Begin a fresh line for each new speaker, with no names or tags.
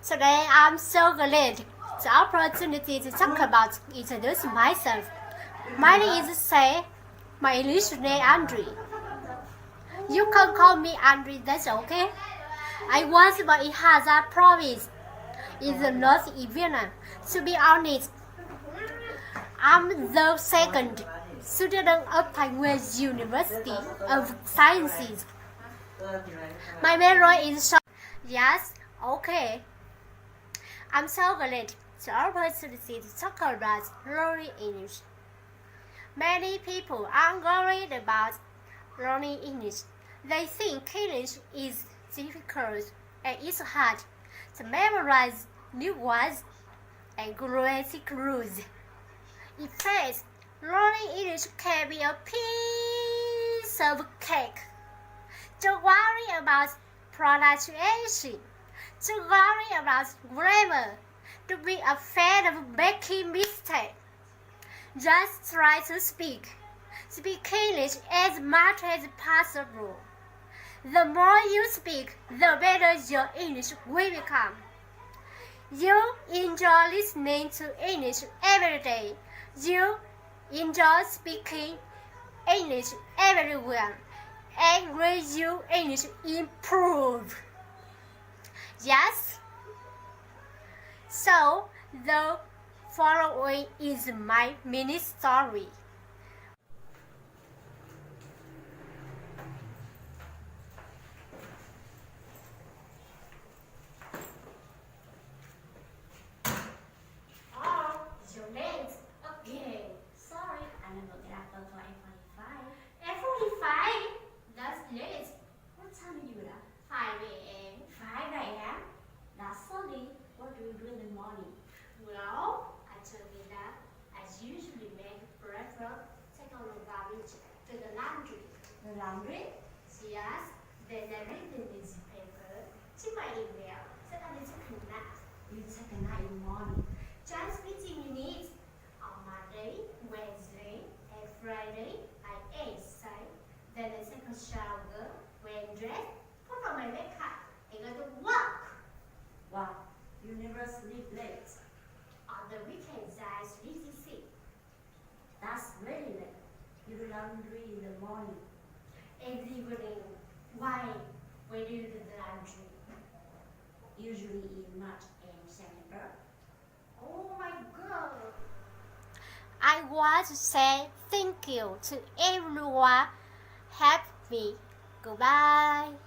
Today I'm so glad the opportunity to talk about introduce myself. My name is Say. My English name Andre. You can call me Andre, that's okay. I was born in Hazar province in the northeast Vietnam. To be honest, I'm the second student of Taiwan University of Sciences. My major is short. Yes, okay. I'm so glad the opportunity to talk about learning English. Many people are worried about learning English. They think English is difficult and it's hard to memorize new words and grammatic rules. In fact, learning English can be a piece of cake. Don't worry about pronunciation. Don't worry about grammar. Don't be afraid of making mistakes. Just try to speak. Speak English as much as possible. The more you speak, the better your English will become. You enjoy listening to English every day. You enjoy speaking English everywhere. And will your English improve? Yes? So, the following is my mini story. Oh, your name again. Sorry, I never get up until 8:45. 8:45? That's late. What time are you at? 5 a.m. 5 a.m.? That's early. What do you do in the morning? Well, I took it up. I usually make breakfast, take out the garbage to the laundry. The laundry? Yes. Then I read the newspaper, check my email, then I take a nap. You take a nap in the morning. Just 15 minutes. On Monday, Wednesday, and Friday, I exercise. Then I take a shower, wear dress, put on my makeup, and go to work.
Wow, you never sleep late.
On the weekends, I sleep sick.
That's really late. You do laundry in the morning.
Every evening. Why? When do you do the laundry?
Usually in March and September.
Oh my God! I want to say thank you to everyone. Help me. Goodbye.